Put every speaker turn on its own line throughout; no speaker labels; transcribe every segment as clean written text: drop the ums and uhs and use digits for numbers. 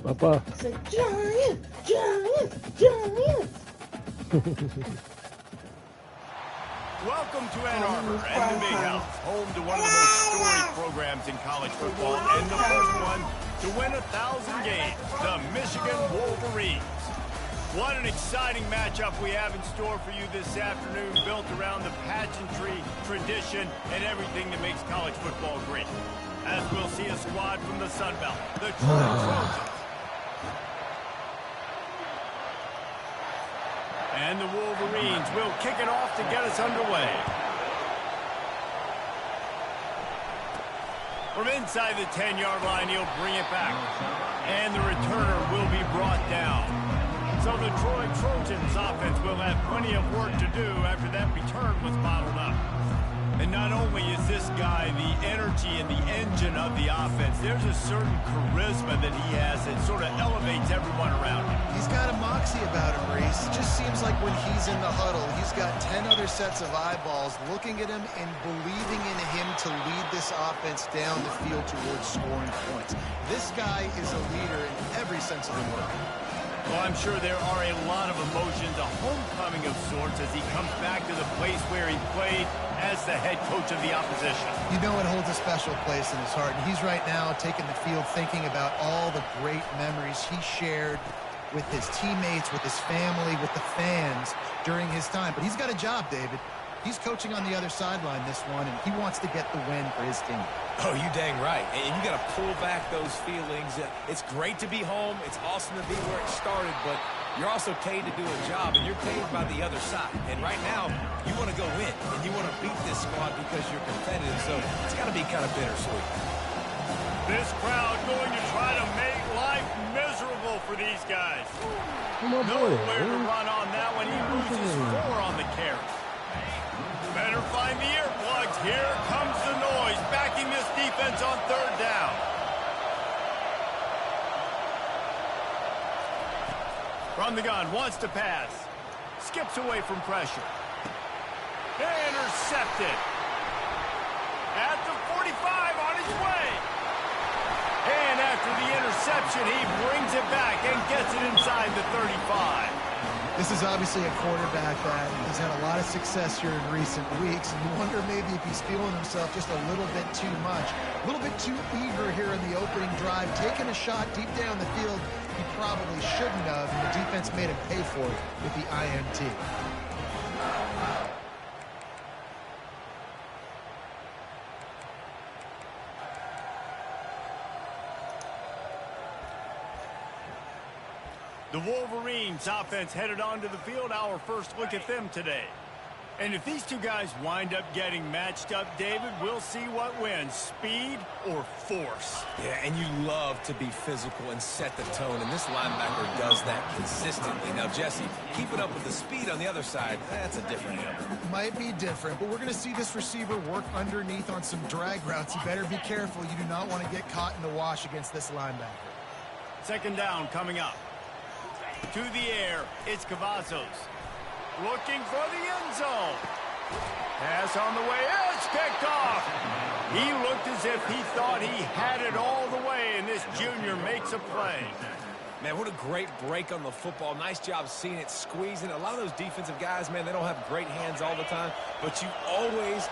Papa.
Say, Giant, Giant, Giant.
Welcome to Ann Arbor and the Big House, home to one of the most storied programs in college football and the first one to win 1,000 games, the Michigan Wolverines. What an exciting matchup we have in store for you this afternoon, built around the pageantry, tradition, and everything that makes college football great. As we'll see a squad from the Sun Belt, the Troy Trojans. And the Wolverines will kick it off to get us underway. From inside the 10-yard line, he'll bring it back. And the returner will be brought down. So the Troy Trojans offense will have plenty of work to do after that return was bottled up. And not only is this guy the energy and the engine of the offense, there's a certain charisma that he has that sort of elevates everyone around him.
He's got a moxie about him, Reese. It just seems like when he's in the huddle, he's got 10 other sets of eyeballs looking at him and believing in him to lead this offense down the field towards scoring points. This guy is a leader in every sense of the word.
Well, I'm sure there are a lot of emotions, a homecoming of sorts, as he comes back to the place where he played as the head coach of the opposition.
You know it holds a special place in his heart, and he's right now taking the field thinking about all the great memories he shared with his teammates, with his family, with the fans during his time. But he's got a job, David. He's coaching on the other sideline this one, and he wants to get the win for his team.
Oh, you dang right. And you got to pull back those feelings. It's great to be home. It's awesome to be where it started, but you're also paid to do a job, and you're paid by the other side. And right now, you want to go win, and you want to beat this squad because you're competitive, so it's got to be kind of bittersweet.
This crowd going to try to make life miserable for these guys. Nowhere to run on that one. He loses 4 on the carry. Better find the earplugs. Here comes the noise, backing this defense on 3rd down. From the gun, wants to pass. Skips away from pressure. Intercepted. At the 45, on his way. And after the interception, he brings it back and gets it inside the 35.
This is obviously a quarterback that has had a lot of success here in recent weeks, and you wonder maybe if he's feeling himself just a little bit too much, a little bit too eager here in the opening drive, taking a shot deep down the field he probably shouldn't have, and the defense made him pay for it with the INT.
The Wolverines offense headed onto the field. Our first look at them today. And if these two guys wind up getting matched up, David, we'll see what wins, speed or force.
Yeah, and you love to be physical and set the tone, and this linebacker does that consistently. Now, Jesse, keeping up with the speed on the other side, that's a different animal.
Might be different, but we're going to see this receiver work underneath on some drag routes. You better be careful. You do not want to get caught in the wash against this linebacker.
2nd down coming up. To the air, it's Cavazos. Looking for the end zone. Pass on the way, it's picked off. He looked as if he thought he had it all the way, and this junior makes a play.
Man, what a great break on the football. Nice job seeing it, squeezing. A lot of those defensive guys, man, they don't have great hands all the time, but you always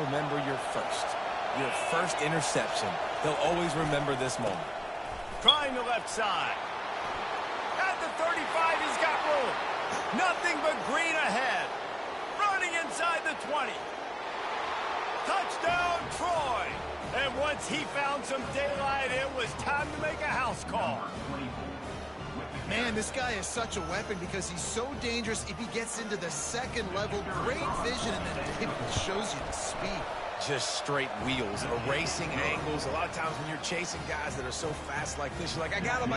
remember your first interception. They'll always remember this moment.
Trying the left side. At the 35, he's got room. Nothing but green ahead. Running inside the 20. Touchdown, Troy. And once he found some daylight, it was time to make a house call.
Man, this guy is such a weapon because he's so dangerous if he gets into the 2nd level. Great vision, and then David shows you the speed.
Just straight wheels, erasing angles. A lot of times when you're chasing guys that are so fast like this, you're like, I got him.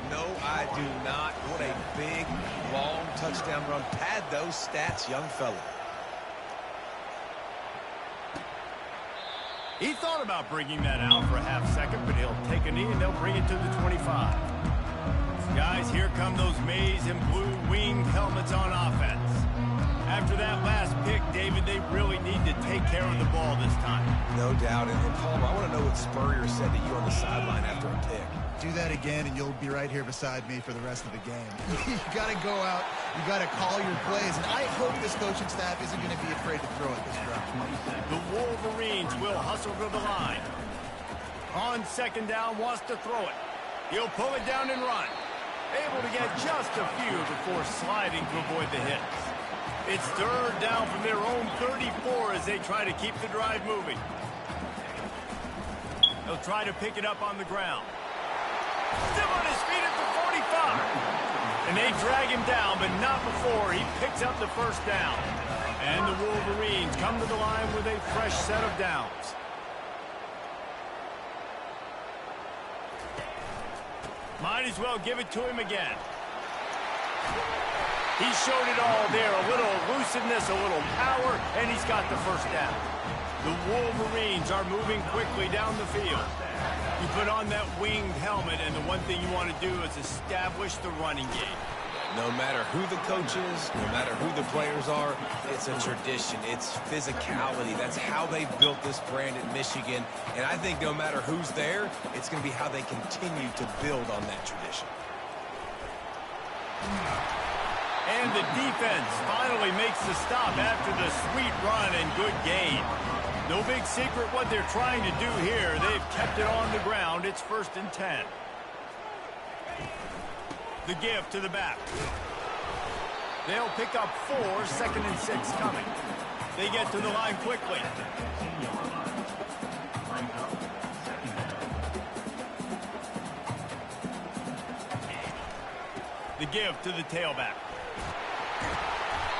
No, I do not. What a big, long touchdown run. Pad those stats, young fella.
He thought about bringing that out for a half second, but he'll take a knee and they'll bring it to the 25. Guys, here come those maize and blue winged helmets on offense. After that last pick, David, they really need to take care of the ball this time.
No doubt. And Palmer, I want to know what Spurrier said to you on the sideline after a pick.
Do that again, and you'll be right here beside me for the rest of the game. You got to go out. You got to call your plays. And I hope this coaching staff isn't going to be afraid to throw it this drive.
The Wolverines will hustle to the line. On second down, wants to throw it. He'll pull it down and run. Able to get just a few before sliding to avoid the hits. It's third down from their own 34 as they try to keep the drive moving. They'll try to pick it up on the ground. Still on his feet at the 45. And they drag him down, but not before he picks up the first down. And the Wolverines come to the line with a fresh set of downs. Might as well give it to him again. He showed it all there, a little elusiveness, a little power, and he's got the first down. The Wolverines are moving quickly down the field. You put on that winged helmet, and the one thing you want to do is establish the running game.
No matter who the coach is, no matter who the players are, it's a tradition. It's physicality. That's how they've built this brand at Michigan. And I think no matter who's there, it's going to be how they continue to build on that tradition.
And the defense finally makes the stop after the sweet run and good gain. No big secret what they're trying to do here. They've kept it on the ground. It's 1st and 10. The give to the back. They'll pick up 4, 2nd and 6 coming. They get to the line quickly. The give to the tailback.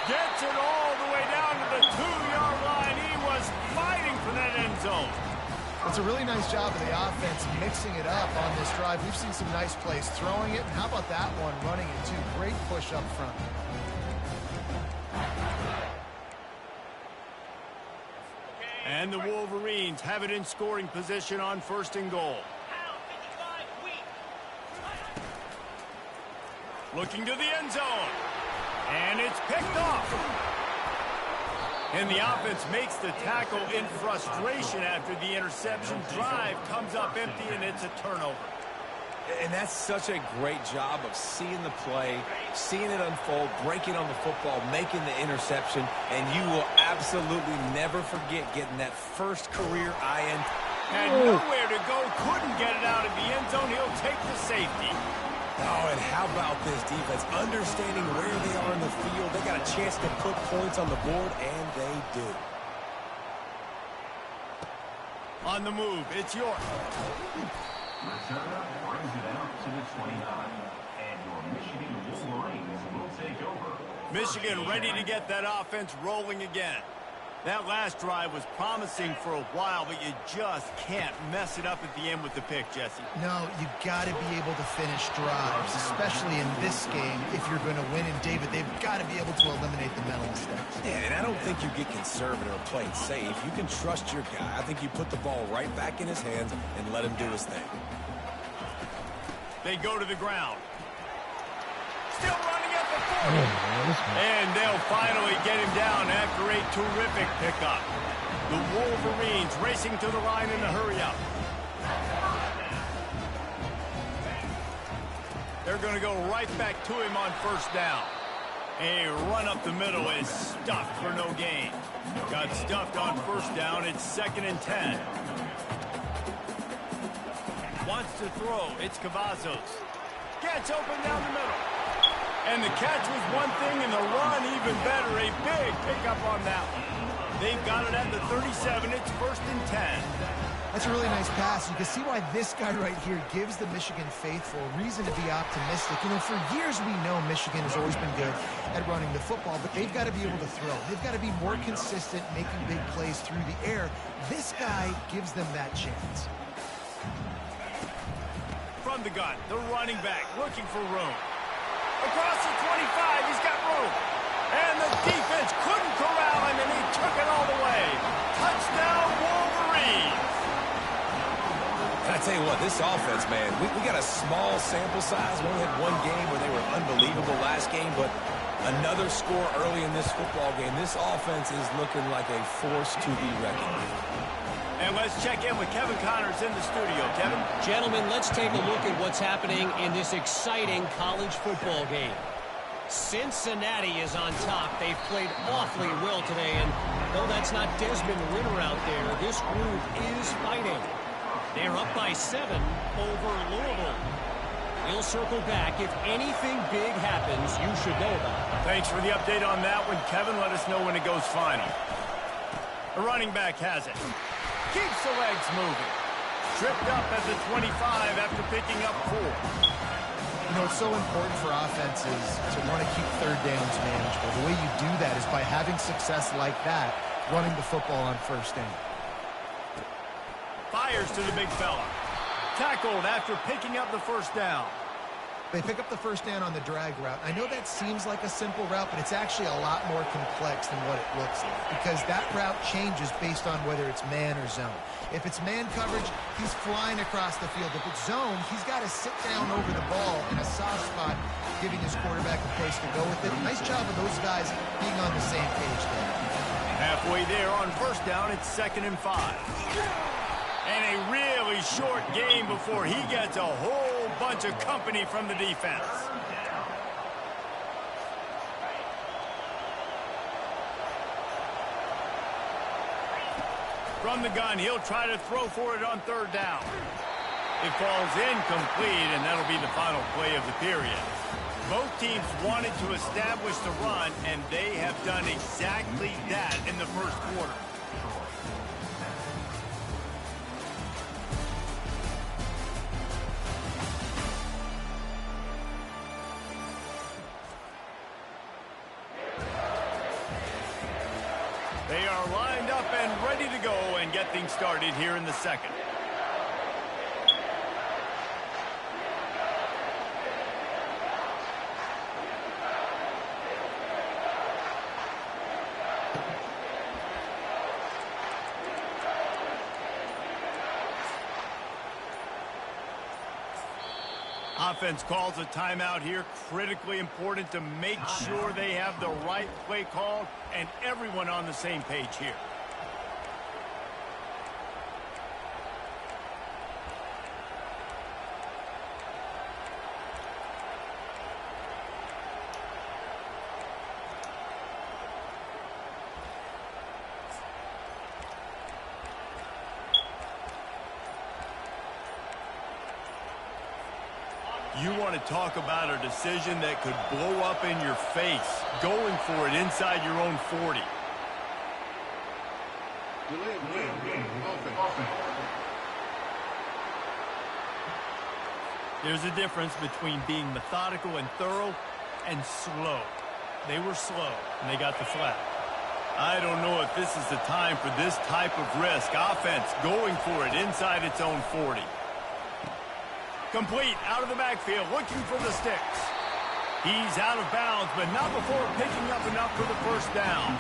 Gets it all the way down to the 2-yard line. He was fighting for that end zone.
It's a really nice job of the offense mixing it up on this drive. We've seen some nice plays throwing it. And how about that one running it too? Great push up front.
And the Wolverines have it in scoring position on 1st and goal. Looking to the end zone. And it's picked off. And the offense makes the tackle in frustration after the interception. Drive comes up empty, and it's a turnover.
And that's such a great job of seeing the play, seeing it unfold, breaking on the football, making the interception, and you will absolutely never forget getting that first career INT.
Had nowhere to go, couldn't get it out of the end zone. He'll take the safety.
Oh, and how about this defense? Understanding where they are in the field. They got a chance to put points on the board, and they do.
On the move, it's York.
Returner brings it out to the 29. And your Michigan Wolverines will take over.
Michigan ready to get that offense rolling again. That last drive was promising for a while, but you just can't mess it up at the end with the pick, Jesse.
No, you got to be able to finish drives, especially in this game. If you're going to win, and David, they've got to be able to eliminate the mental mistakes.
Yeah, and I don't think you get conservative or play it safe. You can trust your guy. I think you put the ball right back in his hands and let him do his thing.
They go to the ground. Still running at the 40. And they'll finally get him down after a terrific pickup. The Wolverines racing to the line in a hurry-up. They're going to go right back to him on 1st down. A run up the middle is stuffed for no gain. Got stuffed on 1st down. It's 2nd and 10. Wants to throw. It's Cavazos. Gets open down the middle. And the catch was one thing, and the run even better. A big pickup on that one. They've got it at the 37. It's 1st and 10.
That's a really nice pass. You can see why this guy right here gives the Michigan faithful reason to be optimistic. You know, for years we know Michigan has always been good at running the football, but they've got to be able to throw. They've got to be more consistent making big plays through the air. This guy gives them that chance.
From the gun, the running back looking for room. Across the 25, he's got room.
tell you what, this offense, man, we got a small sample size. We only had one game where they were unbelievable last game, but another score early in this football game. This offense is looking like a force to be reckoned with.
And let's check in with Kevin Connors in the studio. Kevin?
Gentlemen, let's take a look at what's happening in this exciting college football game. Cincinnati is on top. They've played awfully well today, and though that's not Desmond Ridder out there, this group is fighting. They're up by 7 over Louisville. We'll circle back. If anything big happens, you should know about it.
Thanks for the update on that one, Kevin. Let us know when it goes final. The running back has it. Keeps the legs moving. Tripped up at the 25 after picking up 4.
You know, it's so important for offenses to want to keep third downs manageable. The way you do that is by having success like that, running the football on first down.
Fires to the big fella. Tackled after picking up the first down.
They pick up the first down on the drag route. I know that seems like a simple route, but it's actually a lot more complex than what it looks like because that route changes based on whether it's man or zone. If it's man coverage, he's flying across the field. If it's zone, he's got to sit down over the ball in a soft spot, giving his quarterback a place to go with it. Nice job of those guys being on the same page there.
Halfway there on first down, it's 2nd and 5. And a really short game before he gets a whole bunch of company from the defense. From the gun, he'll try to throw for it on 3rd down. It falls incomplete, and that'll be the final play of the period. Both teams wanted to establish the run, and they have done exactly that in the first quarter. They are lined up and ready to go and get things started here in the second. Offense calls a timeout here. Critically important to make sure they have the right play called and everyone on the same page here. You want to talk about a decision that could blow up in your face, going for it inside your own 40. There's a difference between being methodical and thorough and slow. They were slow, and they got the flag. I don't know if this is the time for this type of risk. Offense going for it inside its own 40. Complete out of the backfield, looking for the sticks. He's out of bounds, but not before picking up enough for the first down.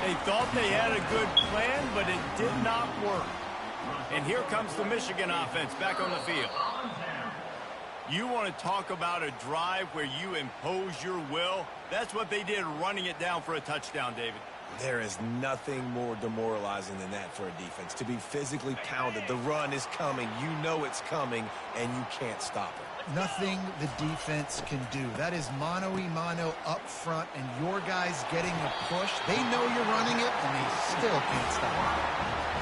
They thought they had a good plan, but it did not work. And here comes the Michigan offense back on the field. You want to talk about a drive where you impose your will? That's what they did, running it down for a touchdown, David.
There is nothing more demoralizing than that for a defense. To be physically pounded, the run is coming, you know it's coming, and you can't stop it.
Nothing the defense can do. That is mano-a-mano up front, and your guys getting a push. They know you're running it, and they still can't stop it.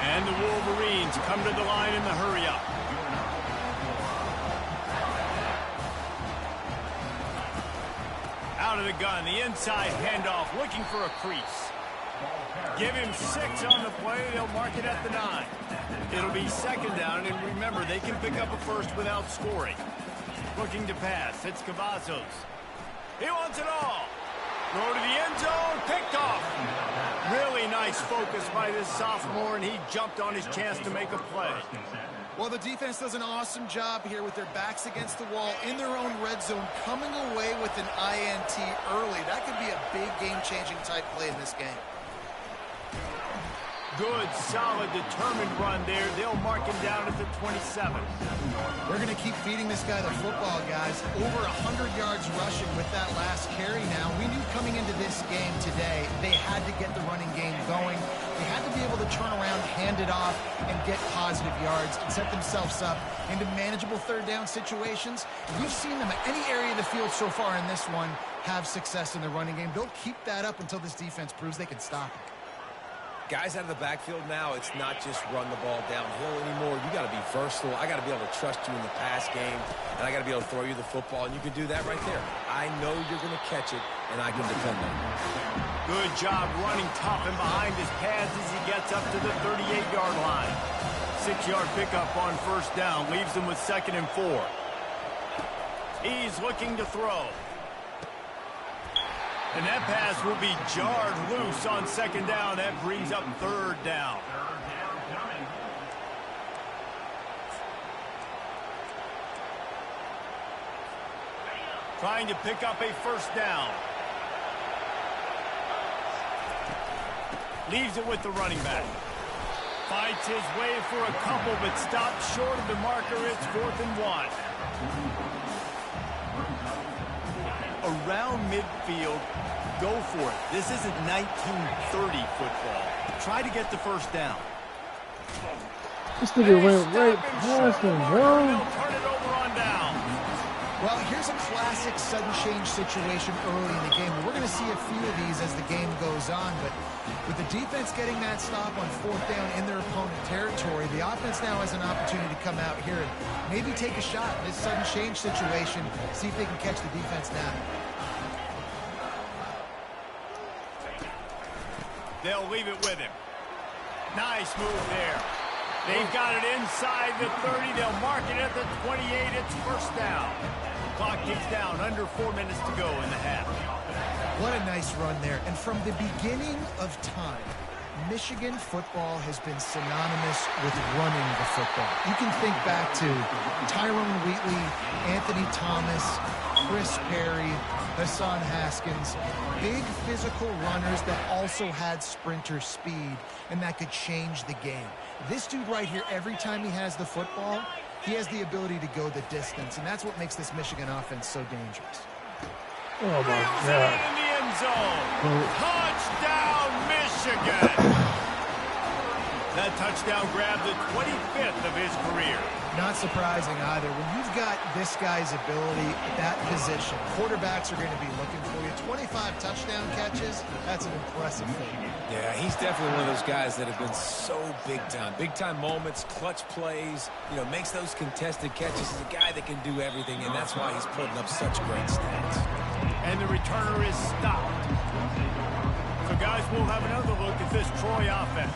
And the Wolverines come to the line in the hurry-up. Out of the gun, the inside handoff, looking for a crease. Give him 6 on the play. They'll mark it at the 9. It'll be 2nd down, and remember, they can pick up a first without scoring. Looking to pass. It's Cavazos. He wants it all. Throw to the end zone. Picked off. Really nice focus by this sophomore, and he jumped on his chance to make a play.
Well, the defense does an awesome job here with their backs against the wall in their own red zone, coming away with an INT early. That could be a big game-changing type play in this game.
Good, solid, determined run there. They'll mark him down at the 27.
They're going to keep feeding this guy the football, guys. Over 100 yards rushing with that last carry now. We knew coming into this game today, they had to get the running game going. They had to be able to turn around, hand it off, and get positive yards and set themselves up into manageable third down situations. You've seen them at any area of the field so far in this one have success in the running game. They'll keep that up until this defense proves they can stop it.
Guys out of the backfield now, it's not just run the ball downhill anymore. You got to be versatile. I got to be able to trust you in the pass game, and I got to be able to throw you the football, and you can do that right there. I know you're going to catch it, and I can depend on it.
Good job running tough and behind his pads as he gets up to the 38-yard line. 6-yard pickup on first down, leaves him with 2nd and 4. He's looking to throw. And that pass will be jarred loose on 2nd down. That brings up 3rd down. Trying to pick up a 1st down. Leaves it with the running back. Fights his way for a couple, but stops short of the marker. It's 4th and 1. Around midfield, go for it. This isn't 1930 football. Try to get the 1st down.
This nigga went right past him, bro.
Turn it over on down.
Well, here's a classic sudden change situation early in the game. We're going to see a few of these as the game goes on, but with the defense getting that stop on 4th down in their opponent territory, the offense now has an opportunity to come out here and maybe take a shot in this sudden change situation, see if they can catch the defense now.
They'll leave it with him. Nice move there. They've got it inside the 30. They'll mark it at the 28. It's 1st down. Clock ticks down. Under 4 minutes to go in the half.
What a nice run there. And from the beginning of time, Michigan football has been synonymous with running the football. You can think back to Tyrone Wheatley, Anthony Thomas, Chris Perry, Hassan Haskins, big physical runners that also had sprinter speed and that could change the game. This dude right here, every time he has the football, he has the ability to go the distance, and that's what makes this Michigan offense so dangerous.
Oh my
Wheels
God.
it in the end zone. Touchdown, Michigan. That touchdown grabbed the 25th of his career.
Not surprising either. When you've got this guy's ability at that position, quarterbacks are going to be looking for you. 25 touchdown catches, that's an impressive thing.
Yeah, he's definitely one of those guys that have been so big time. Big time moments, clutch plays, you know, makes those contested catches. He's a guy that can do everything, and that's why he's putting up such great stats.
And the returner is stopped. So, guys, we'll have another look at this Troy offense.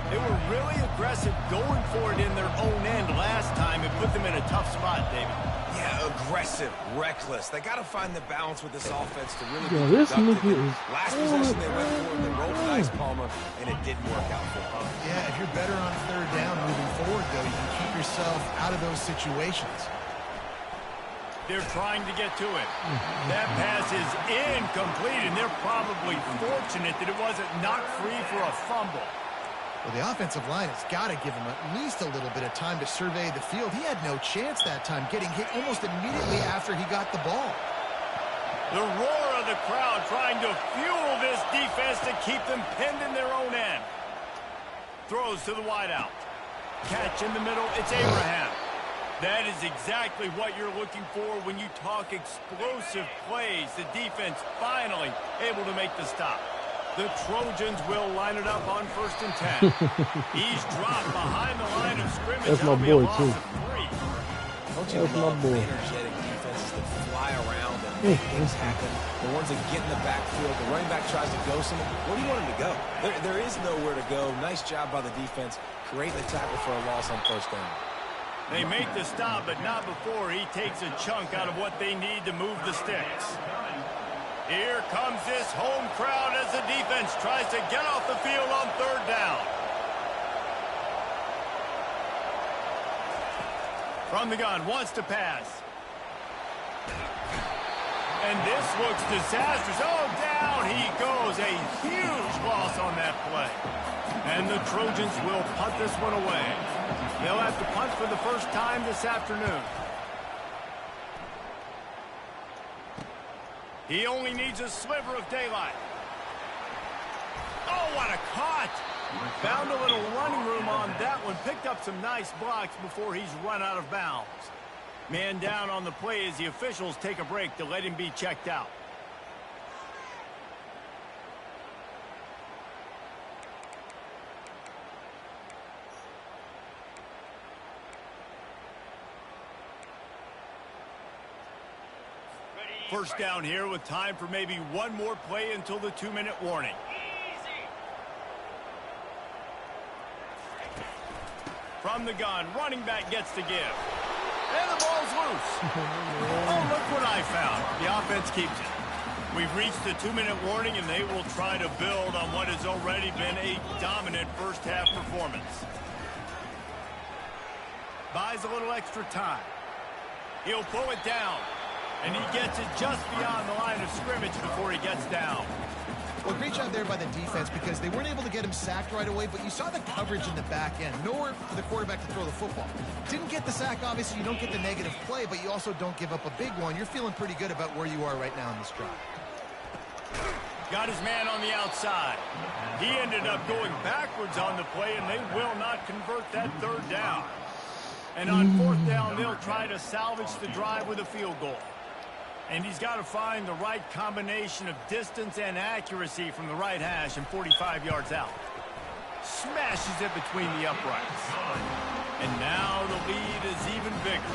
They were really aggressive going for it in their own end last time and put them in a tough spot, David.
Yeah, aggressive, reckless. They got to find the balance with this offense to really
Yo,
be
this
productive.
nigga is
Last possession they went for it, they rolled the dice, Palmer, and it didn't work out for them.
Yeah, if you're better on 3rd down moving forward, though, you can keep yourself out of those situations.
They're trying to get to it. That pass is incomplete, and they're probably fortunate that it wasn't knocked free for a fumble.
Well, the offensive line has got to give him at least a little bit of time to survey the field. He had no chance that time, getting hit almost immediately after he got the ball.
The roar of the crowd trying to fuel this defense to keep them pinned in their own end. Throws to the wideout. Catch in the middle. It's Abraham. That is exactly what you're looking for when you talk explosive plays. The defense finally able to make the stop. The Trojans will line it up on 1st and 10. He's dropped behind the line of scrimmage.
That's my
That'll be a
boy,
loss
too.
of 3.
Don't you
That's my
love
boy.
energetic defenses that fly around and make things happen? The ones that get in the backfield, the running back tries to go somewhere. Where do you want him to go? There is nowhere to go. Nice job by the defense, creating a tackle for a loss on 1st down.
They make the stop, but not before he takes a chunk out of what they need to move the sticks. Here comes this home crowd as the defense tries to get off the field on 3rd down. From the gun, wants to pass. And this looks disastrous. Oh, down he goes. A huge loss on that play. And the Trojans will punt this one away. They'll have to punt for the first time this afternoon. He only needs a sliver of daylight. Oh, what a cut! Found a little running room on that one. Picked up some nice blocks before he's run out of bounds. Man down on the play as the officials take a break to let him be checked out. First down here with time for maybe one more play until the 2-minute warning. From the gun, running back gets to give. And the ball's loose. Oh, look what I found. The offense keeps it. We've reached the 2-minute warning, and they will try to build on what has already been a dominant first-half performance. Buys a little extra time. He'll pull it down. And he gets it just beyond the line of scrimmage before he gets down.
Well, great job there by the defense because they weren't able to get him sacked right away, but you saw the coverage in the back end. Nowhere for the quarterback to throw the football. Didn't get the sack, obviously. You don't get the negative play, but you also don't give up a big one. You're feeling pretty good about where you are right now in this drive.
Got his man on the outside. He ended up going backwards on the play, and they will not convert that third down. And on fourth down, they'll try to salvage the drive with a field goal. And he's got to find the right combination of distance and accuracy from the right hash and 45 yards out. Smashes it between the uprights. And now the lead is even bigger.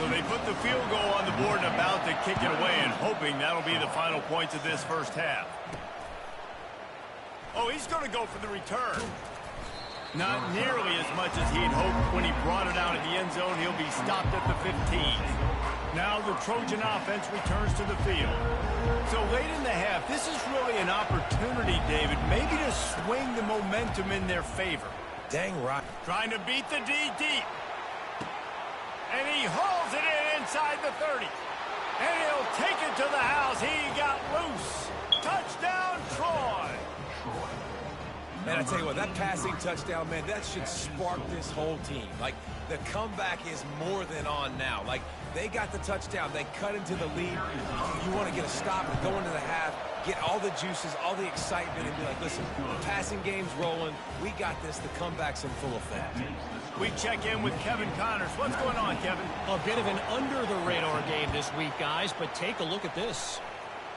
So they put the field goal on the board and about to kick it away and hoping that'll be the final points of this first half. Oh, he's going to go for the return. Not nearly as much as he'd hoped when he brought it out in the end zone. He'll be stopped at the 15. Now the Trojan offense returns to the field. So late in the half, this is really an opportunity, David, maybe to swing the momentum in their favor.
Dang right.
Trying to beat the D deep. And he hauls it in inside the 30. And he'll take it to the house. He got loose. Touchdown, Troy.
Man, I tell you what, that passing touchdown, man, that should spark this whole team. Like, the comeback is more than on now. Like, they got the touchdown. They cut into the lead. You want to get a stop and go into the half, get all the juices, all the excitement, and be like, listen, the passing game's rolling. We got this. The comeback's in full effect.
We check in with Kevin Connors. What's going on, Kevin?
A bit of an under-the-radar game this week, guys, but take a look at this.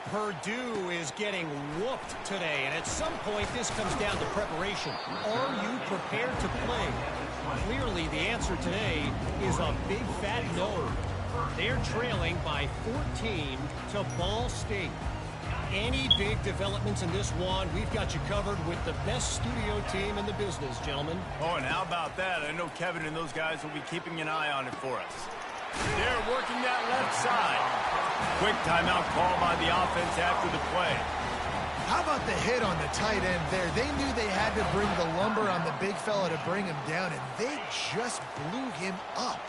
Purdue is getting whooped today, and at some point this comes down to preparation. Are you prepared to play? Clearly the answer today is a big fat no. They're trailing by 14 to Ball State. Any big developments in this one, we've got you covered with the best studio team in the business, gentlemen.
Oh, and how about that? I know Kevin and those guys will be keeping an eye on it for us. They're working that left side. Quick timeout call by the offense after the play.
How about the hit on the tight end there? They knew they had to bring the lumber on the big fella to bring him down, and they just blew him up.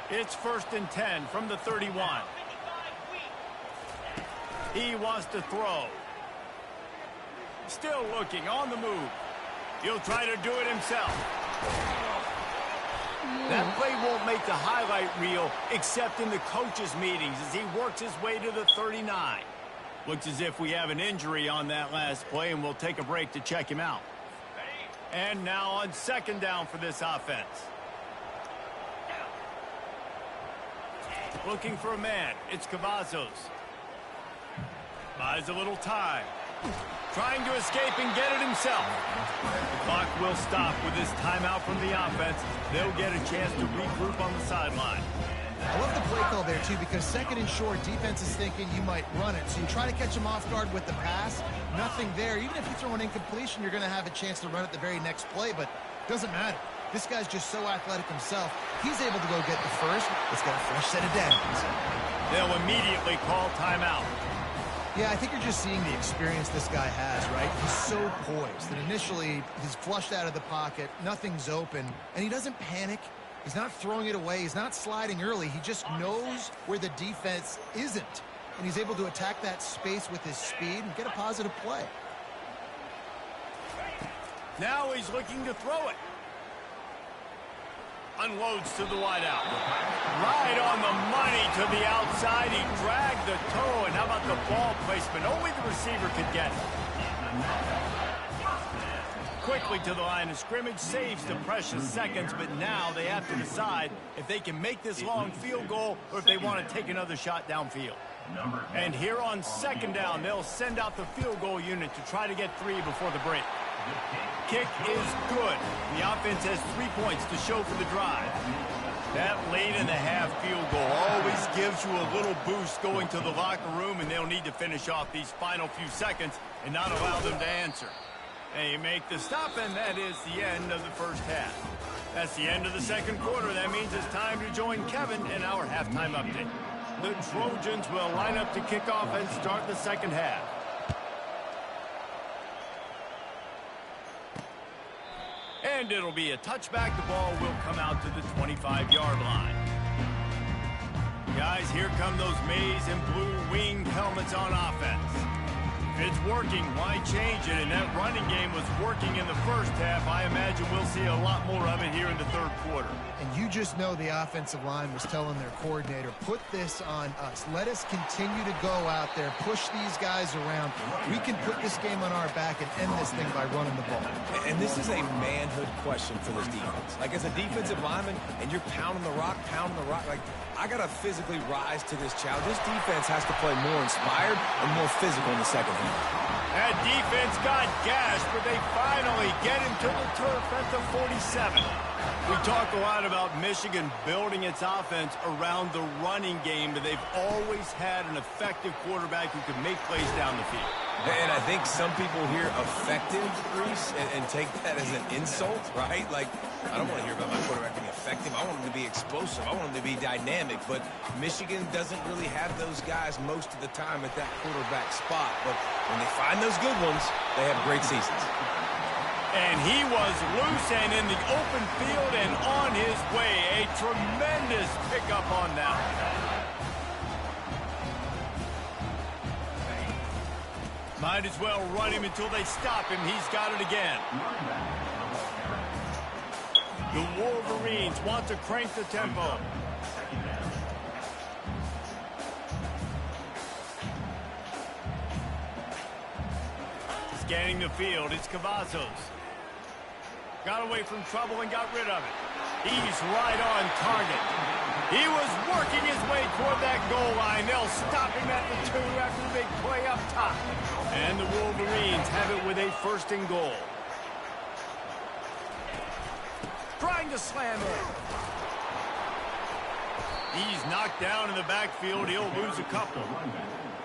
It's 1st and 10 from the 31. He wants to throw. Still looking on the move. He'll try to do it himself. That play won't make the highlight reel except in the coaches' meetings as he works his way to the 39. Looks as if we have an injury on that last play, and we'll take a break to check him out. And now on 2nd down for this offense. Looking for a man. It's Cavazos. Buys a little time. Trying to escape and get it himself. The clock will stop with this timeout from the offense. They'll get a chance to regroup on the sideline.
I love the play call there, too, because 2nd and short, defense is thinking you might run it. So you try to catch them off guard with the pass. Nothing there. Even if you throw an incompletion, you're going to have a chance to run it the very next play, but it doesn't matter. This guy's just so athletic himself. He's able to go get the first. Let's get a fresh set of downs.
They'll immediately call timeout.
Yeah, I think you're just seeing the experience this guy has, right? He's so poised that initially he's flushed out of the pocket, nothing's open, and he doesn't panic. He's not throwing it away. He's not sliding early. He just knows where the defense isn't. and he's able to attack that space with his speed and get a positive play.
Now he's looking to throw it. Unloads to the wideout. Right on the money to the outside. He dragged the toe, and how about the ball placement? Only the receiver could get it. Quickly to the line of scrimmage, saves the precious seconds, but now they have to decide if they can make this long field goal or if they want to take another shot downfield. And here on second down, they'll send out the field goal unit to try to get 3 before the break. Kick is good. The offense has 3 points to show for the drive. That late-in-the-half field goal always gives you a little boost going to the locker room, and they'll need to finish off these final few seconds and not allow them to answer. They make the stop, and that is the end of the first half. That's the end of the second quarter. That means it's time to join Kevin in our halftime update. The Trojans will line up to kick off and start the second half. And it'll be a touchback. The ball will come out to the 25-yard line. Guys, here come those maize and blue winged helmets on offense. If it's working, why change it? And that running game was working in the first half. I imagine we'll see a lot more of it here in the third quarter.
And you just know the offensive line was telling their coordinator, put this on us. Let us continue to go out there, push these guys around. We can put this game on our back and end this thing by running the ball.
And this is a manhood question for this defense. Like, as a defensive lineman, and you're pounding the rock, like, I got to physically rise to this challenge. This defense has to play more inspired and more physical in the second half.
That defense got gashed, but they finally get him to the turf at the 47. We talk a lot about Michigan building its offense around the running game, but they've always had an effective quarterback who can make plays down the field.
And I think some people hear effective, Reese, and take that as an insult, right? Like, I don't want to hear about my quarterback being effective. I want him to be explosive. I want him to be dynamic. But Michigan doesn't really have those guys most of the time at that quarterback spot. But when they find those good ones, they have great seasons.
And he was loose and in the open field and on his way. A tremendous pickup on that. Might as well run him until they stop him. He's got it again. The Wolverines want to crank the tempo. Scanning the field, it's Cavazos. Got away from trouble and got rid of it. He's right on target. He was working his way toward that goal line. They'll stop him at the 2 after the big play up top. And the Wolverines have it with a 1st and goal. Trying to slam in. He's knocked down in the backfield. He'll lose a couple.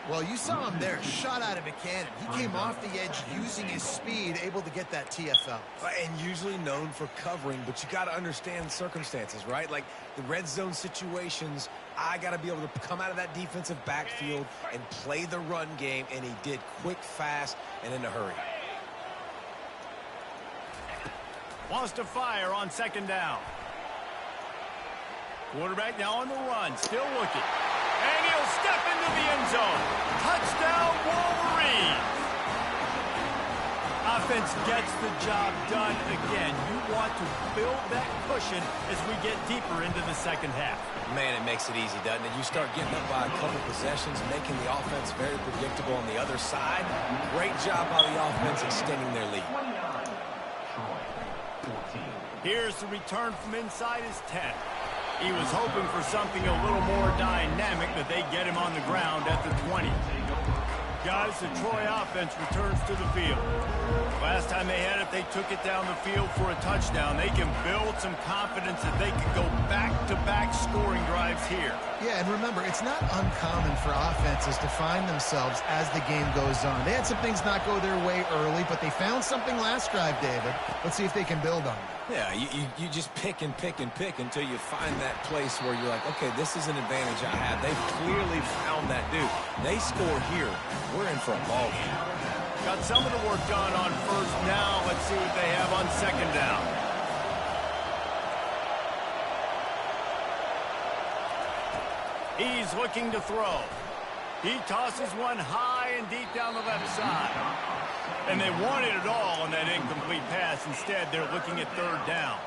Well, you saw him there, shot out of a cannon. He came off the edge using his speed, able to get that TFL.
And usually known for covering, but you got to understand circumstances, right? Like the red zone situations, I got to be able to come out of that defensive backfield and play the run game, and he did quick, fast, and in a hurry.
Wants to fire on 2nd down. Quarterback now on the run, still looking. And he'll step into the end zone. Touchdown, Wolverines. Offense gets the job done again. You want to build that cushion as we get deeper into the second half.
Man, it makes it easy, doesn't it? You start getting up by a couple possessions, making the offense very predictable on the other side. Great job by the offense extending their lead.
Here's the return from inside his 10. He was hoping for something a little more dynamic, but they get him on the ground at the 20. Guys, the Troy offense returns to the field. Last time they had it, they took it down the field for a touchdown. They can build some confidence that they can go back-to-back scoring drives here.
Yeah, and remember, it's not uncommon for offenses to find themselves as the game goes on. They had some things not go their way early, but they found something last drive, David. Let's see if they can build on it.
Yeah, you just pick and pick and pick until you find that place where you're like, okay, this is an advantage I have. They've clearly found that dude. They score here. We're in for a ball game.
Got some of the work done on 1st down. Let's see what they have on 2nd down. He's looking to throw. He tosses one high and deep down the left side. And they wanted it all on that incomplete pass. Instead, they're looking at third down.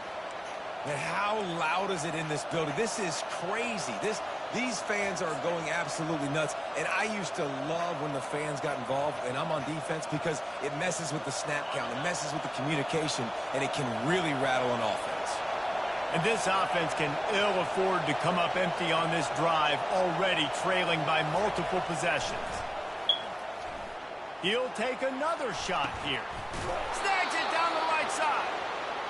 And how loud is it in this building? This is crazy. These fans are going absolutely nuts. And I used to love when the fans got involved, and I'm on defense, because it messes with the snap count. It messes with the communication, and it can really rattle an offense.
And this offense can ill afford to come up empty on this drive, already trailing by multiple possessions. He'll take another shot here. Snags it down the right side.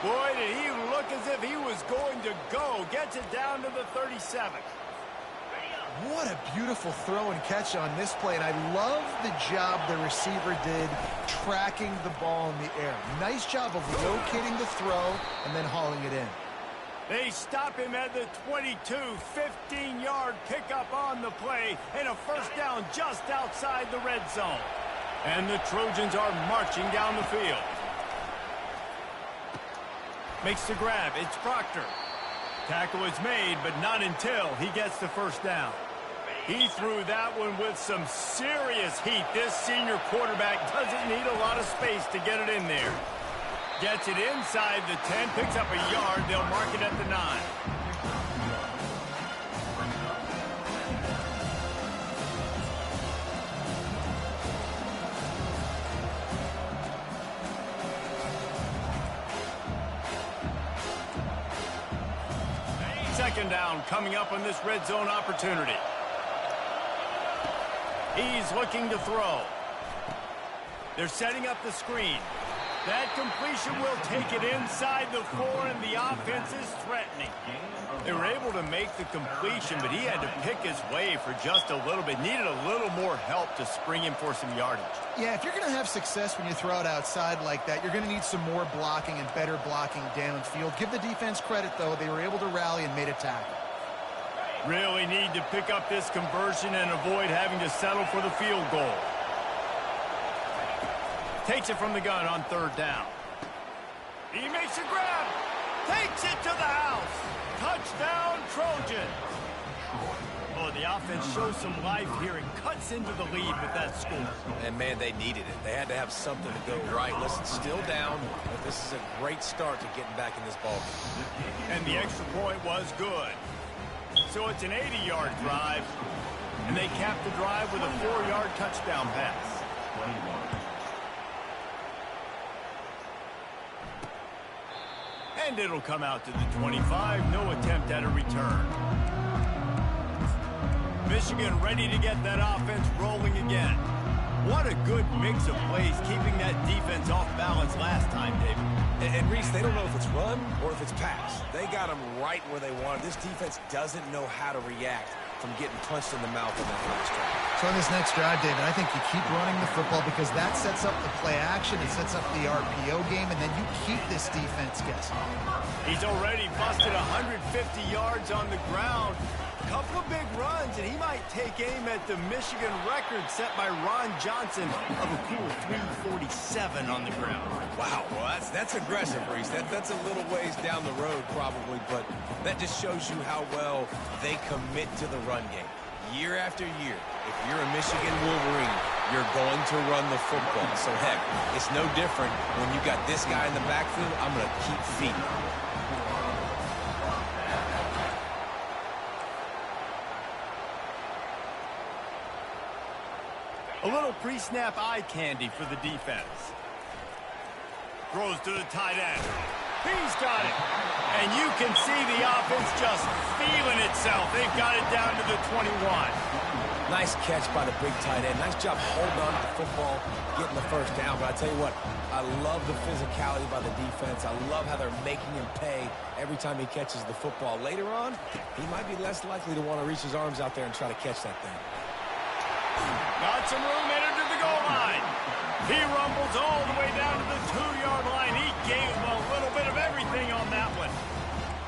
Boy, did he look as if he was going to go. Gets it down to the 37.
What a beautiful throw and catch on this play, and I love the job the receiver did tracking the ball in the air. Nice job of locating the throw and then hauling it in.
They stop him at the 22, 15-yard pickup on the play, and a first down just outside the red zone. And the Trojans are marching down the field. Makes the grab. It's Proctor. Tackle is made, but not until he gets the first down. He threw that one with some serious heat. This senior quarterback doesn't need a lot of space to get it in there. Gets it inside the 10, picks up a yard. They'll mark it at the 9. Second down coming up on this red zone opportunity. He's looking to throw. They're setting up the screen. That completion will take it inside the 4, and the offense is threatening. They were able to make the completion, but he had to pick his way for just a little bit. Needed a little more help to spring him for some yardage. Yeah,
if you're going to have success when you throw it outside like that, you're going to need some more blocking and better blocking downfield. Give the defense credit, though. They were able to rally and made a tackle.
Really need to pick up this conversion and avoid having to settle for the field goal. Takes it from the gun on third down. He makes a grab. Takes it to the house. Touchdown, Trojans. Oh, the offense shows some life here and cuts into the lead with that score.
And, man, they needed it. They had to have something to go right. Listen, still down, but this is a great start to getting back in this ballgame.
And the extra point was good. So it's an 80-yard drive, and they cap the drive with a 4-yard touchdown pass. And it'll come out to the 25. No attempt at a return. Michigan ready to get that offense rolling again. What a good mix of plays, keeping that defense off balance last time, David.
And Reese, they don't know if it's run or if it's pass. They got them right where they wanted. This defense doesn't know how to react from getting punched in the mouth in that last drive.
So on this next drive, David, I think you keep running the football because that sets up the play action, it sets up the RPO game, and then you keep this defense guessing.
He's already busted 150 yards on the ground. Couple of big runs, and he might take aim at the Michigan record set by Ron Johnson of a cool 347 on the ground.
Wow, well, that's aggressive, Reese. That's a little ways down the road probably, but that just shows you how well they commit to the run game. Year after year, if you're a Michigan Wolverine, you're going to run the football. So, heck, it's no different when you got this guy in the backfield. I'm going to keep feeding him.
A little pre-snap eye candy for the defense. Throws to the tight end. He's got it. And you can see the offense just feeling itself. They've got it down to the 21.
Nice catch by the big tight end. Nice job holding on to the football, getting the first down. But I tell you what, I love the physicality by the defense. I love how they're making him pay every time he catches the football. Later on, he might be less likely to want to reach his arms out there and try to catch that thing.
Got some room, entered to the goal line. He rumbles all the way down to the 2-yard line. He gave him a little bit of everything on that one.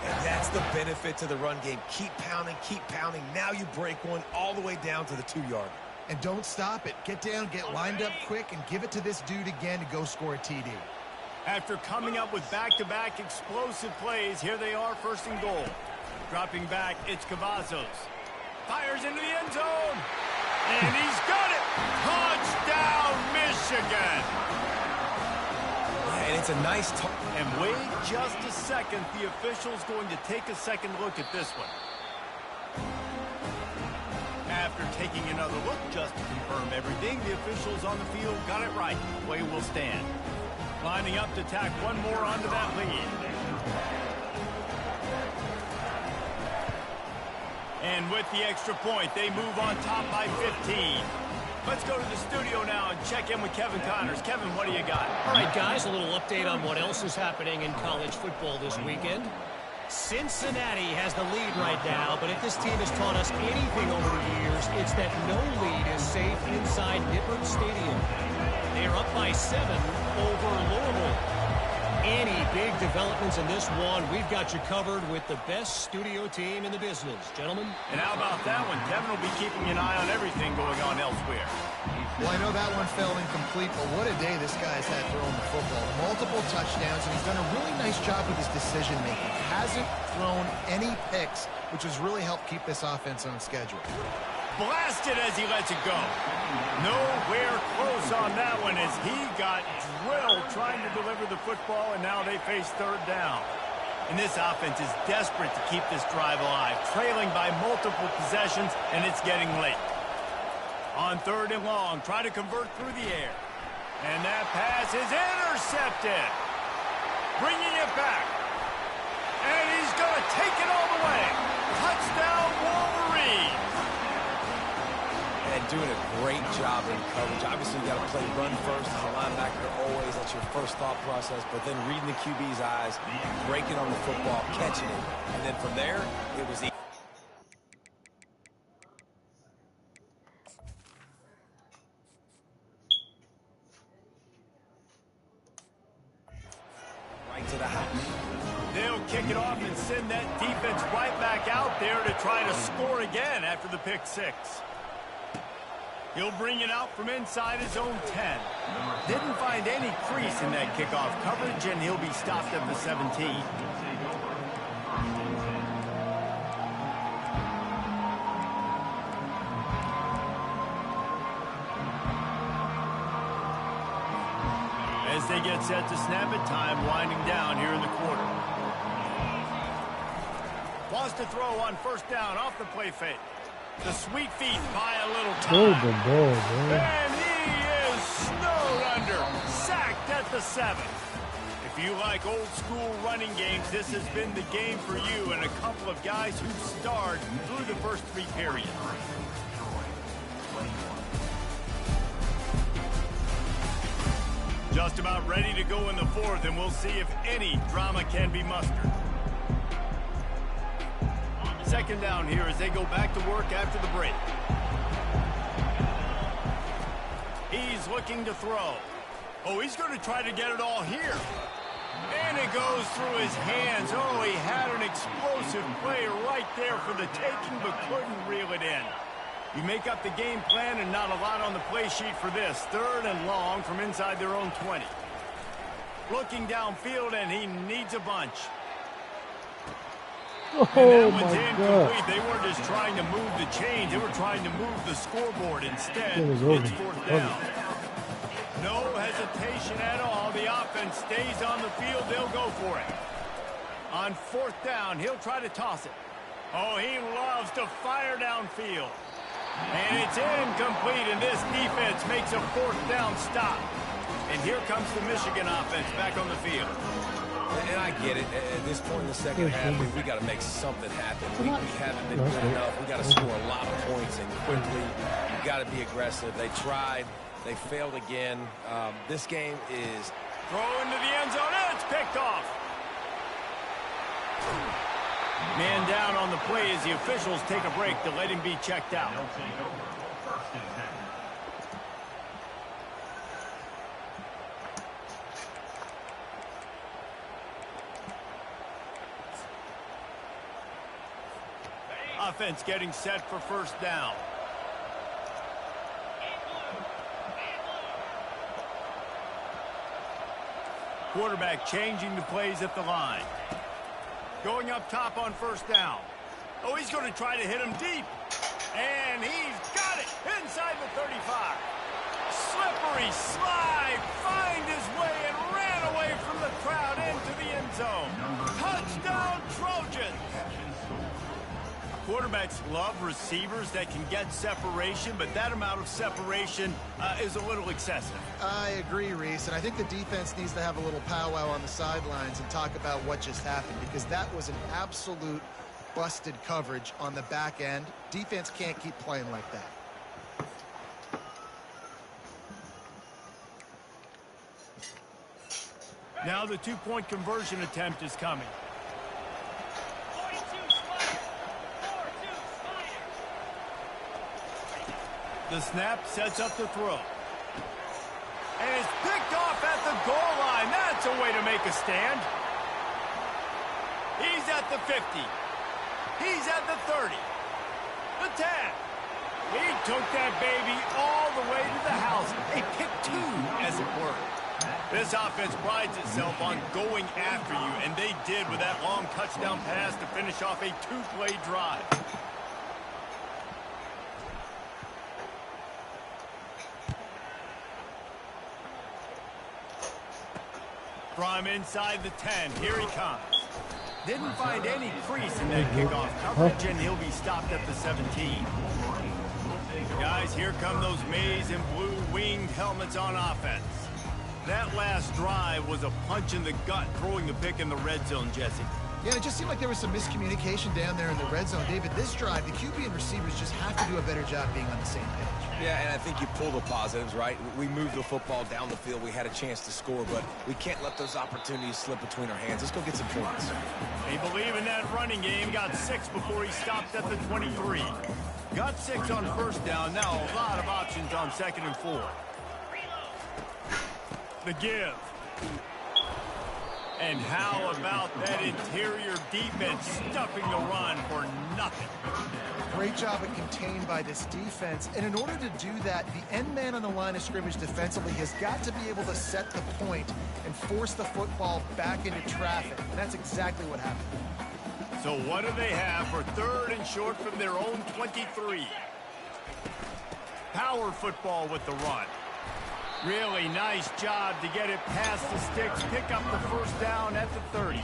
And that's the benefit to the run game. Keep pounding, keep pounding. Now you break one all the way down to the 2-yard.
And don't stop it. Get down, get lined up quick, and give it to this dude again to go score a TD.
After coming up with back-to-back explosive plays, here they are, first and goal. Dropping back, it's Cavazos. Fires into the end zone. And he's got it. Touchdown, Michigan.
And it's a nice
and wait just a second. The official's going to take a second look at this one. After taking another look just to confirm everything, the officials on the field got it right. Play will stand. Lining up to tack one more onto that lead. And with the extra point, they move on top by 15. Let's go to the studio now and check in with Kevin Connors. Kevin, what do you got?
All right, guys, a little update on what else is happening in college football this weekend. Cincinnati has the lead right now, but if this team has taught us anything over the years, it's that no lead is safe inside Nippert Stadium. They are up by 7 over Louisville. Any big developments in this one, we've got you covered with the best studio team in the business. Gentlemen?
And how about that one? Kevin will be keeping an eye on everything going on elsewhere.
Well, I know that one fell incomplete, but what a day this guy's had throwing the football. Multiple touchdowns, and he's done a really nice job with his decision-making. Hasn't thrown any picks, which has really helped keep this offense on schedule.
Blasted as he lets it go. Nowhere close on that one as he got drilled trying to deliver the football, and now they face third down. And this offense is desperate to keep this drive alive, trailing by multiple possessions, and it's getting late. On third and long, try to convert through the air. And that pass is intercepted. Bringing it back. And he's going to take it all the way. Touchdown, Wolverines.
And doing a great job in coverage. Obviously, you got to play run first as a linebacker always. That's your first thought process. But then reading the QB's eyes, breaking on the football, catching it. And then from there, it was easy. Right to the house.
They'll kick it off and send that defense right back out there to try to score again after the pick six. He'll bring it out from inside his own 10. Didn't find any crease in that kickoff coverage, and he'll be stopped at the 17. As they get set to snap it, time winding down here in the quarter. Wants to throw on first down off the play fake. The sweet feet buy a little time.
Good ball, man.
And he is snowed under. Sacked at the 7. If you like old school running games, this has been the game for you and a couple of guys who starred through the first 3 periods. Just about ready to go in the 4th, and we'll see if any drama can be mustered. Second down here as they go back to work after the break. He's looking to throw. Oh, he's going to try to get it all here. And it goes through his hands. Oh, he had an explosive play right there for the taking, but couldn't reel it in. You make up the game plan and not a lot on the play sheet for this. Third and long from inside their own 20. Looking downfield, and he needs a bunch.
Oh, my God.
They weren't just trying to move the chains. They were trying to move the scoreboard instead. It's 4th down. No hesitation at all. The offense stays on the field. They'll go for it. On 4th down, he'll try to toss it. Oh, he loves to fire downfield. And it's incomplete, and this defense makes a 4th down stop. And here comes the Michigan offense back on the field.
And I get it. At this point in the second half, we got to make something happen. We haven't been good enough. We got to score a lot of points and quickly. You got to be aggressive. They tried. They failed again. This game is
throw into the end zone. And it's picked off. Man down on the play as the officials take a break to let him be checked out. Offense getting set for first down. Quarterback changing the plays at the line. Going up top on first down. Oh, he's going to try to hit him deep. And he's got it. inside the 35. Slippery slide, find his way and ran away from the crowd into the end zone. Touchdown Trojans! Quarterbacks love receivers that can get separation, but that amount of separation is a little excessive.
I agree, Reese, and I think the defense needs to have a little powwow on the sidelines and talk about what just happened, because that was an absolute busted coverage on the back end. Defense can't keep playing like that.
Now the two-point conversion attempt is coming. The snap sets up the throw. And it's picked off at the goal line. That's a way to make a stand. He's at the 50. He's at the 30. The 10. He took that baby all the way to the house. A pick two, as it were. This offense prides itself on going after you, and they did with that long touchdown pass to finish off a two-play drive. From inside the 10, here he comes. Didn't find any crease in that kickoff coverage, and he'll be stopped at the 17. Guys, here come those maize and blue winged helmets on offense. That last drive was a punch in the gut, throwing the pick in the red zone, Jesse.
Yeah, it just seemed like there was some miscommunication down there in the red zone. David, this drive, the QB and receivers just have to do a better job being on the same page.
Yeah, and I think you pull the positives, right? We moved the football down the field. We had a chance to score, but we can't let those opportunities slip between our hands. Let's go get some points.
They believe in that running game. Got 6 before he stopped at the 23. Got 6 on first down. Now a lot of options on 2nd and 4. The give. And how about that interior defense stuffing the run for nothing?
Great job at contained by this defense. And in order to do that, the end man on the line of scrimmage defensively has got to be able to set the point and force the football back into traffic. And that's exactly what happened.
So what do they have for 3rd and short from their own 23? Power football with the run. Really nice job to get it past the sticks, pick up the first down at the 30.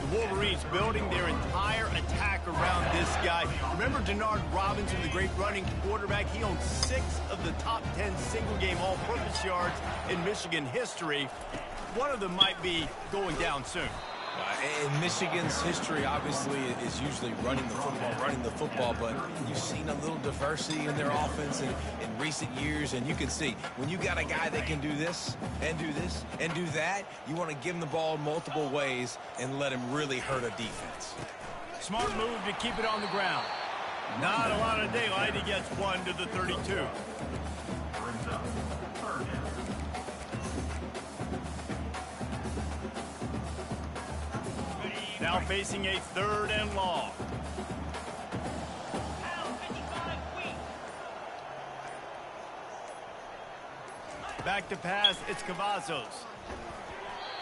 The Wolverines building their entire attack around this guy. Remember Denard Robinson, the great running quarterback? He owns 6 of the top 10 single-game all-purpose yards in Michigan history. One of them might be going down soon.
In Michigan's history, obviously, is usually running the football, but you've seen a little diversity in their offense in recent years, and you can see when you got a guy that can do this and do this and do that, you want to give him the ball multiple ways and let him really hurt a defense.
Smart move to keep it on the ground. Not a lot of daylight. He gets 1 to the 32. Now facing a 3rd and long. Back to pass, it's Cavazos.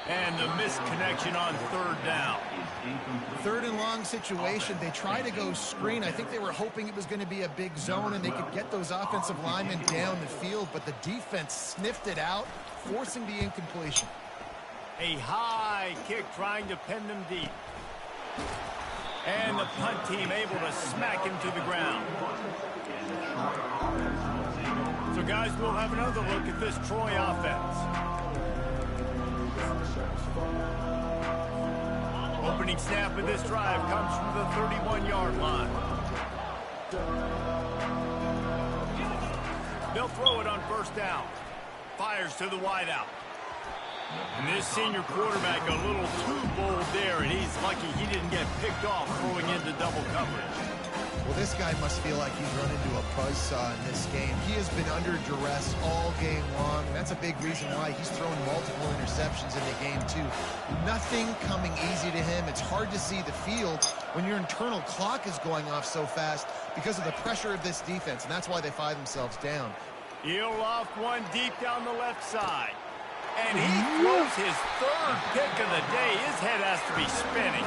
And the missed connection on 3rd down.
3rd and long situation. They try to go screen. I think they were hoping it was going to be a big zone and they could get those offensive linemen down the field, but the defense sniffed it out, forcing the incompletion.
A high kick trying to pin them deep. And the punt team able to smack him to the ground. So, guys, we'll have another look at this Troy offense. Opening snap of this drive comes from the 31-yard line. They'll throw it on first down. Fires to the wideout. And this senior quarterback a little too bold there, and he's lucky he didn't get picked off throwing into double coverage.
Well, this guy must feel like he's run into a buzzsaw in this game. He has been under duress all game long, and that's a big reason why he's thrown multiple interceptions in the game, too. Nothing coming easy to him. It's hard to see the field when your internal clock is going off so fast because of the pressure of this defense, and that's why they find themselves down.
He'll loft one deep down the left side. And he throws his 3rd pick of the day. His head has to be spinning.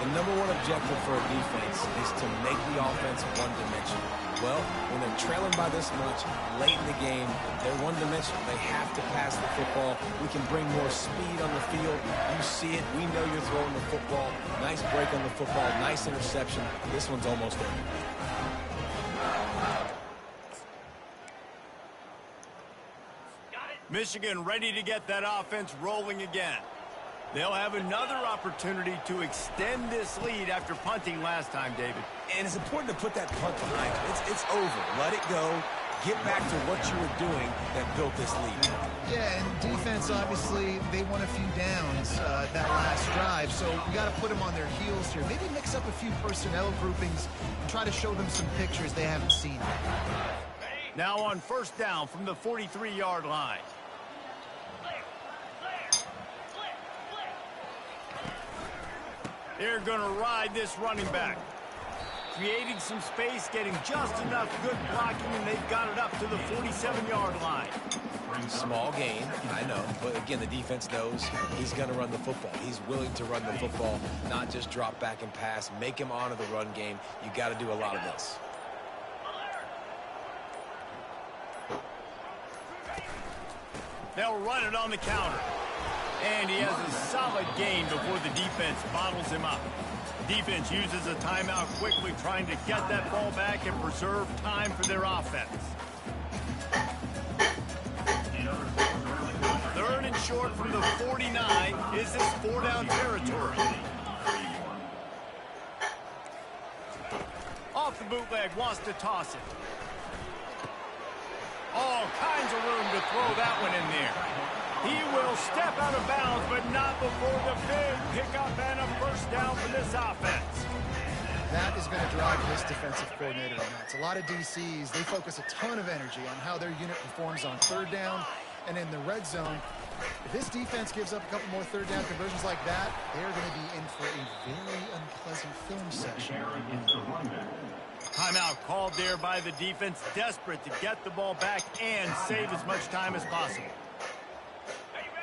The number one objective for a defense is to make the offense one-dimensional. Well, when they're trailing by this much, late in the game, they're one-dimensional. They have to pass the football. We can bring more speed on the field. You see it. We know you're throwing the football. Nice break on the football. Nice interception. This one's almost over.
Michigan ready to get that offense rolling again. They'll have another opportunity to extend this lead after punting last time, David.
And it's important to put that punt behind it. It's over. Let it go. Get back to what you were doing that built this lead.
Yeah, and defense, obviously, they won a few downs that last drive, so we got to put them on their heels here. Maybe mix up a few personnel groupings and try to show them some pictures they haven't seen.
Now on first down from the 43-yard line. They're going to ride this running back. Creating some space, getting just enough good blocking, and they've got it up to the 47-yard line.
Small gain, I know, but again, the defense knows he's going to run the football. He's willing to run the football, not just drop back and pass, make him honor the run game. You got to do a lot of this.
They'll run it on the counter. And he has a solid gain before the defense bottles him up. Defense uses a timeout quickly, trying to get that ball back and preserve time for their offense. 3rd and short from the 49. Is this 4-down territory? Off the bootleg, wants to toss it. All kinds of room to throw that one in there. He will step out of bounds, but not before the big pickup and a first down for this offense.
That is going to drive this defensive coordinator nuts. A lot of DCs, they focus a ton of energy on how their unit performs on 3rd down and in the red zone. If this defense gives up a couple more 3rd down conversions like that, they're going to be in for a very unpleasant film session.
Timeout called there by the defense, desperate to get the ball back and save as much time as possible.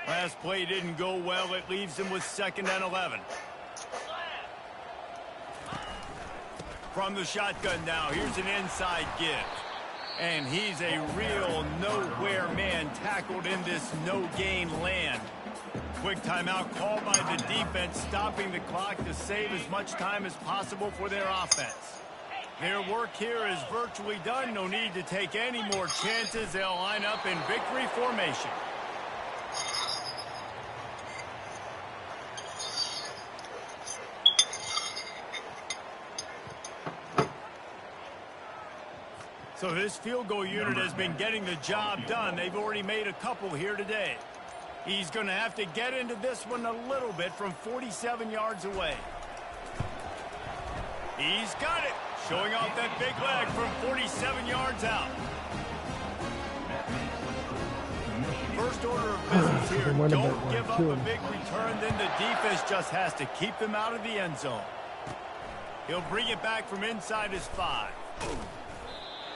Last play didn't go well. It leaves him with 2nd and 11. From the shotgun now, here's an inside give. And he's a real nowhere man, tackled in this no-gain land. Quick timeout called by the defense, stopping the clock to save as much time as possible for their offense. Their work here is virtually done. No need to take any more chances. They'll line up in victory formation. So this field goal unit has been getting the job done. They've already made a couple here today. He's going to have to get into this one a little bit from 47 yards away. He's got it. Showing off that big leg from 47 yards out. First order of business here. Don't give up a big return. Then the defense just has to keep them out of the end zone. He'll bring it back from inside his 5.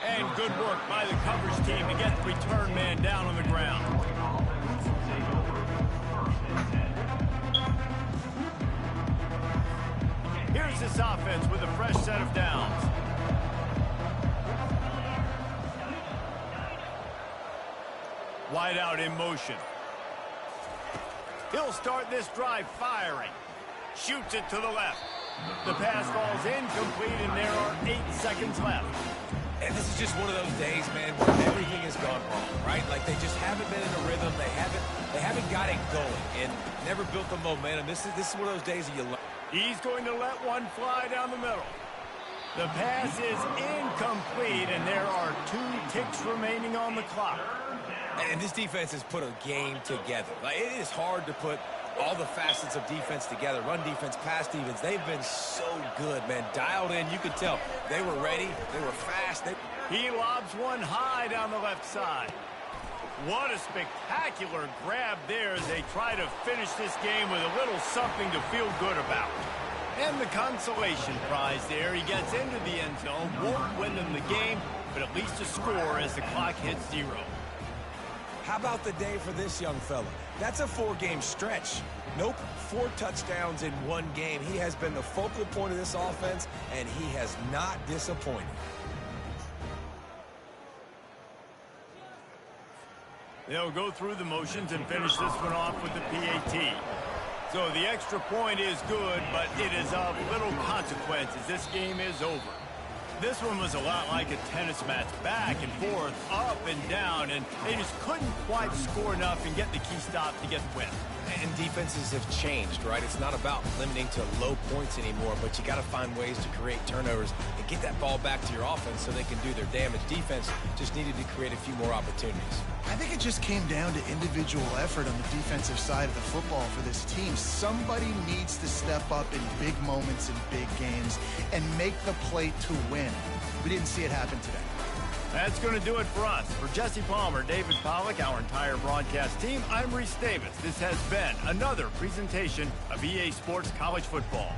And good work by the coverage team to get the return man down on the ground. Here's this offense with a fresh set of downs. Wide out in motion. He'll start this drive firing. Shoots it to the left. The pass falls incomplete, and there are 8 seconds left.
And this is just one of those days, man, where everything has gone wrong, right? Like they just haven't been in a rhythm. They haven't got it going and never built the momentum. This is one of those days that you learn.
He's going to let one fly down the middle. The pass is incomplete, and there are 2 ticks remaining on the clock.
And this defense has put a game together. Like, it is hard to put all the facets of defense together. Run defense, pass defense. They've been so good, man. Dialed in. You could tell they were ready. They were fast.
He lobs one high down the left side. What a spectacular grab there as they try to finish this game with a little something to feel good about. And the consolation prize there. He gets into the end zone. Won't win them the game, but at least a score as the clock hits 0.
How about the day for this young fella? That's a 4-game stretch. Nope, 4 touchdowns in 1 game. He has been the focal point of this offense, and he has not disappointed.
They'll go through the motions and finish this one off with the PAT. So the extra point is good, but it is of little consequence as this game is over. This one was a lot like a tennis match, back and forth, up and down, and they just couldn't quite score enough and get the key stop to get the win.
And defenses have changed, right? It's not about limiting to low points anymore, but you got to find ways to create turnovers and get that ball back to your offense so they can do their damage. Defense just needed to create a few more opportunities.
I think it just came down to individual effort on the defensive side of the football for this team. Somebody needs to step up in big moments in big games and make the play to win. We didn't see it happen today.
That's going to do it for us. For Jesse Palmer, David Pollack, our entire broadcast team, I'm Reese Davis. This has been another presentation of EA Sports College Football.